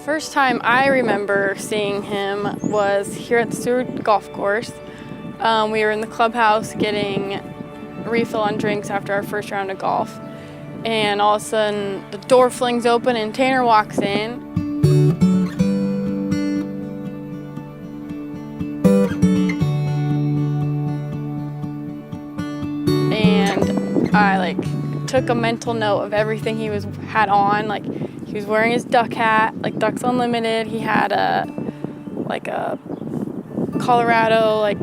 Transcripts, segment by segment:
First time I remember seeing him was here at the Seward Golf Course. We were in the clubhouse getting a refill on drinks after our first round of golf. And all of a sudden, the door flings open and Tanner walks in. And I took a mental note of everything he had on. He was wearing his duck hat, Ducks Unlimited. He had a Colorado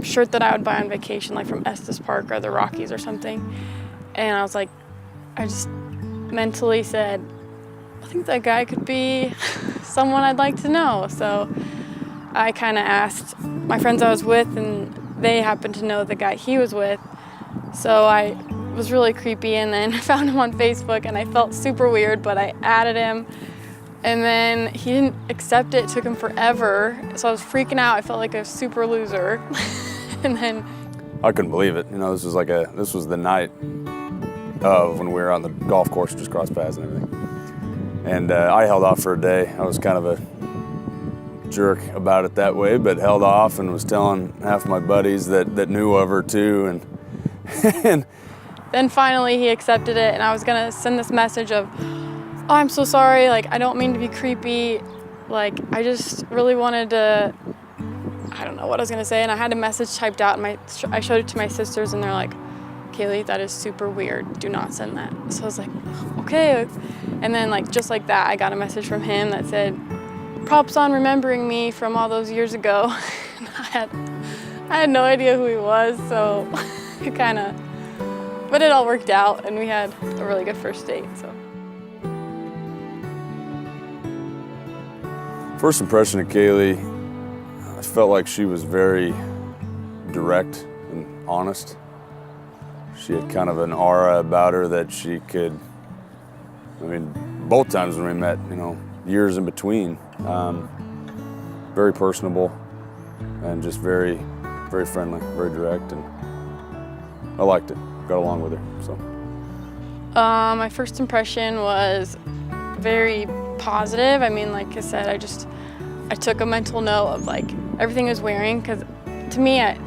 shirt that I would buy on vacation, from Estes Park or the Rockies or something. And I was I just mentally said, I think that guy could be someone I'd like to know. So I kind of asked my friends I was with, and they happened to know the guy he was with. So I was really creepy, and then found him on Facebook, and I felt super weird, but I added him, and then he didn't accept it. It took him forever, so I was freaking out. I felt like a super loser. And then I couldn't believe it. This was the night of when we were on the golf course, just crossed paths and everything. And I held off for a day. I was kind of a jerk about it that way, but held off and was telling half my buddies that knew of her too, and then finally he accepted it, and I was gonna send this message of, oh, I'm so sorry, I don't mean to be creepy, I just really wanted to, I don't know what I was gonna say, and I had a message typed out, and I showed it to my sisters, and they're like, Kaleigh, that is super weird, do not send that. So I was like, okay. And then just like that, I got a message from him that said, props on remembering me from all those years ago. And I had no idea who he was, so it kind of, but it all worked out, and we had a really good first date, so. First impression of Kaleigh, I felt like she was very direct and honest. She had kind of an aura about her that she could, both times when we met, years in between, very personable and just very, very friendly, very direct, and I liked it. Got along with her, so. My first impression was very positive. Like I said, I took a mental note of everything he was wearing, because to me, I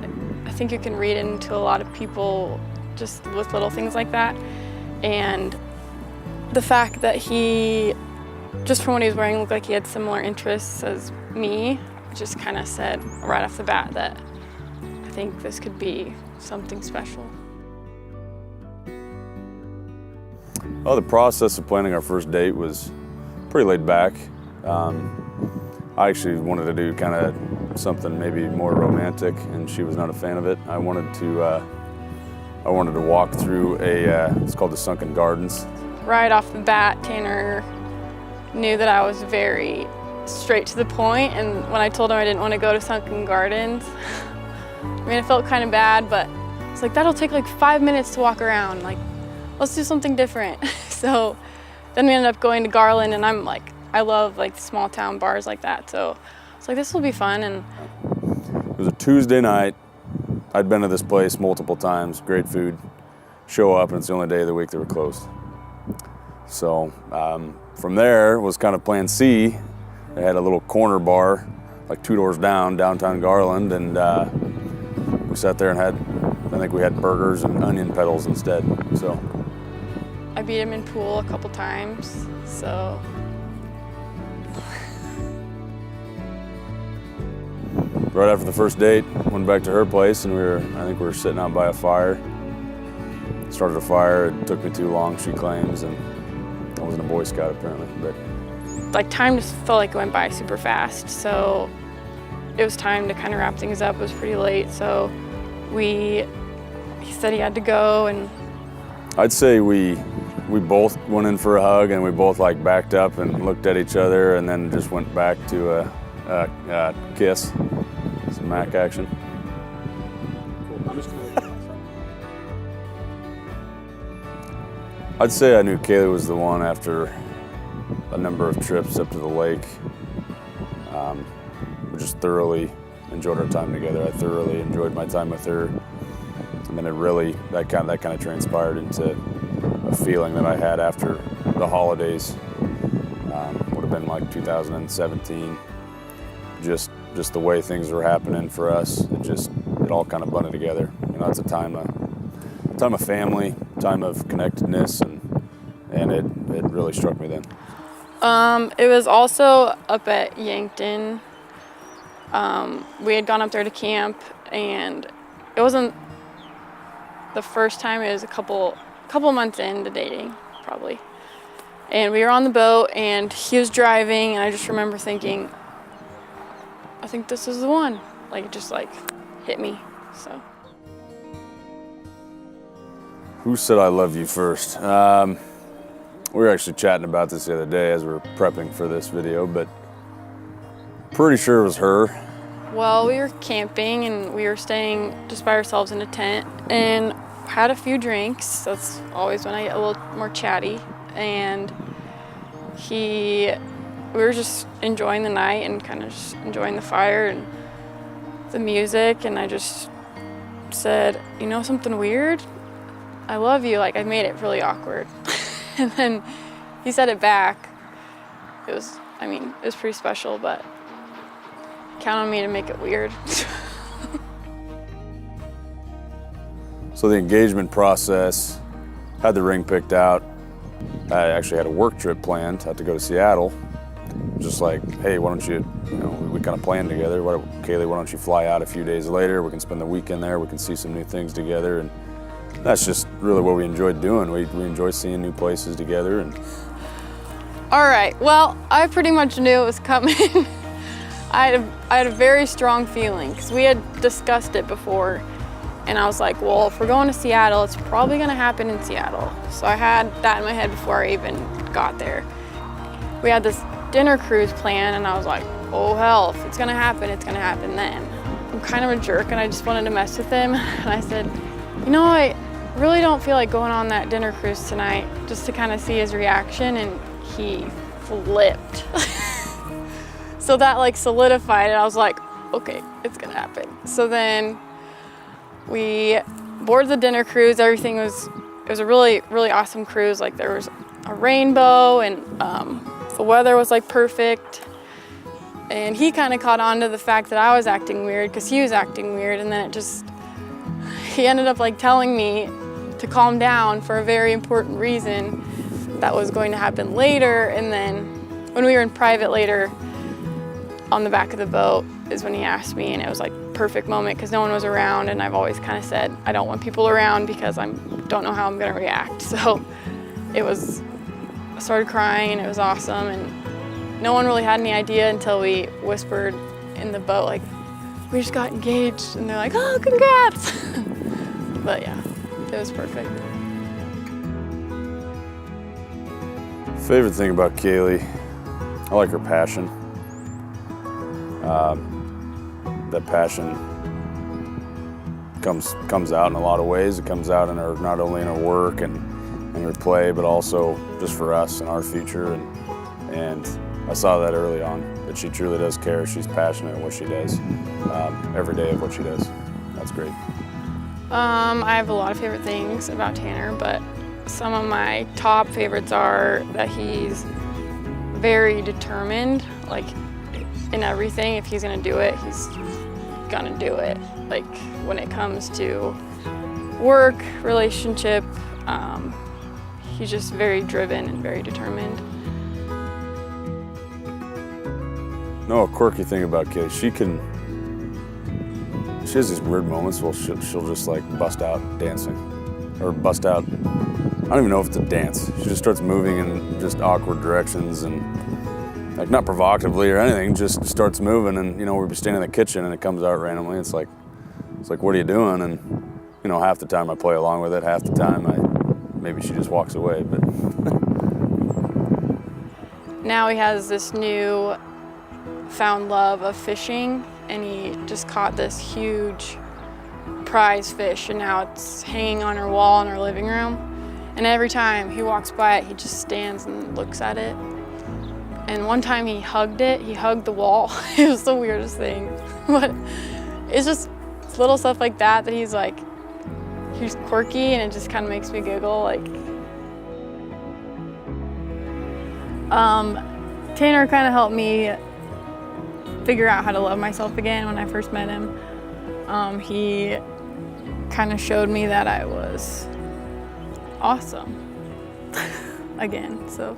think you can read into a lot of people just with little things like that. And the fact that he, just from what he was wearing, looked like he had similar interests as me, just kind of said right off the bat that I think this could be something special. Well, the process of planning our first date was pretty laid back. I actually wanted to do kind of something maybe more romantic, and she was not a fan of it. I wanted to walk through it's called the Sunken Gardens. Right off the bat, Tanner knew that I was very straight to the point, and when I told him I didn't want to go to Sunken Gardens, it felt kind of bad, but it's that'll take 5 minutes to walk around. Let's do something different. So then we ended up going to Garland, and I love small town bars like that. So it's this will be fun. And it was a Tuesday night. I'd been to this place multiple times, great food. Show up, and it's the only day of the week they were closed. So from there was kind of plan C. They had a little corner bar, 2 doors down, downtown Garland, and we sat there and I think we had burgers and onion petals instead, so. I beat him in pool a couple times, so. Right after the first date, went back to her place, and I think we were sitting out by a fire. Started a fire, it took me too long, she claims, and I wasn't a Boy Scout apparently, but. Time just felt like it went by super fast, so it was time to kind of wrap things up. It was pretty late, so he said he had to go, and. I'd say we both went in for a hug, and we both backed up and looked at each other, and then just went back to a kiss. Some Mac action. I'd say I knew Kaleigh was the one after a number of trips up to the lake. We just thoroughly enjoyed our time together. I thoroughly enjoyed my time with her. And then that kind of transpired into a feeling that I had after the holidays. Would have been like 2017. Just the way things were happening for us, it all kind of blended together. You know, it's a time of family, time of connectedness, and it really struck me then. It was also up at Yankton. We had gone up there to camp, and it wasn't the first time. It was a couple months into dating, probably. And we were on the boat, and he was driving, and I just remember thinking, I think this is the one. Like, it just like hit me, so. Who said I love you first? We were actually chatting about this the other day as we were prepping for this video, but pretty sure it was her. Well, we were camping and we were staying just by ourselves in a tent and had a few drinks. That's always when I get a little more chatty. And we were just enjoying the night and kind of just enjoying the fire and the music. And I just said, you know something weird? I love you. Like, I made it really awkward. And then he said it back. It was pretty special, but count on me to make it weird. So the engagement process, had the ring picked out. I actually had a work trip planned, had to go to Seattle. Just like, hey, why don't you we kind of planned together. Kaleigh, why don't you fly out a few days later? We can spend the weekend there. We can see some new things together. And that's just really what we enjoyed doing. We enjoy seeing new places together. And all right, well, I pretty much knew it was coming. I had a very strong feeling because we had discussed it before. And I was like, well, if we're going to Seattle, it's probably gonna happen in Seattle. So I had that in my head before I even got there. We had this dinner cruise plan and I was like, oh hell, if it's gonna happen then. I'm kind of a jerk and I just wanted to mess with him. And I said, you know, I really don't feel like going on that dinner cruise tonight, just to kind of see his reaction, and he flipped. So that like solidified it. I was like, okay, it's gonna happen. So then we boarded the dinner cruise. It was a really, really awesome cruise. Like, there was a rainbow and the weather was like perfect. And he kind of caught on to the fact that I was acting weird because he was acting weird. And then he ended up like telling me to calm down for a very important reason that was going to happen later. And then when we were in private later on the back of the boat is when he asked me, and it was like perfect moment because no one was around. And I've always kind of said, I don't want people around because I don't know how I'm gonna react. So I started crying and it was awesome. And no one really had any idea until we whispered in the boat, like, we just got engaged. And they're like, oh, congrats. But yeah, it was perfect. favorite thing about Kaleigh, I like her passion. That passion comes out in a lot of ways. It comes out in her, not only in her work and in her play, but also just for us and our future. And I saw that early on, that she truly does care. She's passionate in what she does, every day of what she does. That's great. I have a lot of favorite things about Tanner, but some of my top favorites are that he's very determined, like in everything. If he's gonna do it, he's gonna do it. Like when it comes to work, relationship, he's just very driven and very determined. No, a quirky thing about Kaleigh, she has these weird moments where she'll just like bust out dancing, or bust out, I don't even know if it's a dance. She just starts moving in just awkward directions and like not provocatively or anything, just starts moving. And we'll be standing in the kitchen and it comes out randomly. It's like, what are you doing? And half the time I play along with it, half the time maybe she just walks away. But now he has this new found love of fishing, and he just caught this huge prize fish, and now it's hanging on our wall in our living room. And every time he walks by it, he just stands and looks at it. And one time he hugged it, he hugged the wall. It was the weirdest thing. But it's just little stuff like that he's quirky, and it just kind of makes me giggle. Like, Tanner kind of helped me figure out how to love myself again when I first met him. He kind of showed me that I was awesome again. So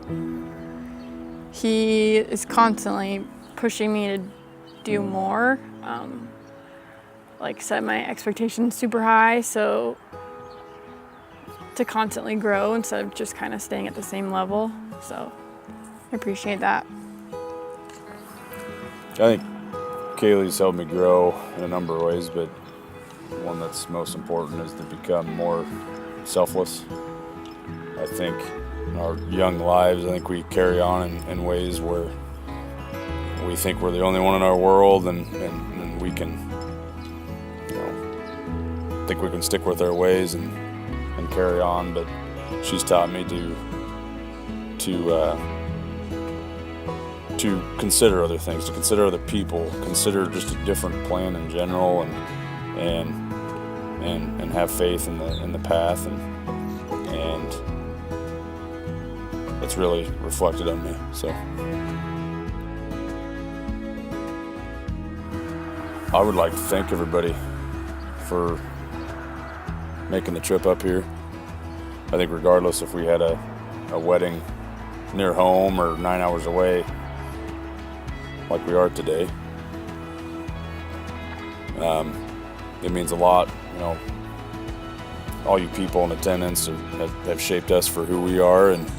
he is constantly pushing me to do more, like set my expectations super high, so to constantly grow instead of just kind of staying at the same level. So I appreciate that. I think Kaleigh's helped me grow in a number of ways, but one that's most important is to become more selfless. I think in our young lives, I think we carry on in ways where we think we're the only one in our world, and we can, think we can stick with our ways and carry on. But she's taught me to consider other things, to consider other people, consider just a different plan in general, and have faith in the path, and it's really reflected on me. So I would like to thank everybody for making the trip up here. I think regardless if we had a wedding near home or 9 hours away, like we are today, it means a lot. All you people in attendance have shaped us for who we are, and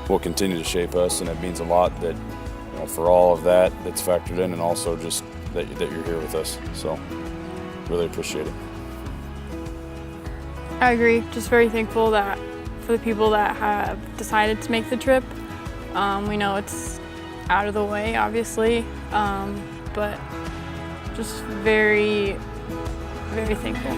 will continue to shape us, and it means a lot that for all of that's factored in, and also just that you're here with us. So really appreciate it. I agree. Just very thankful that for the people that have decided to make the trip. We know it's out of the way, obviously, but just very, very thankful.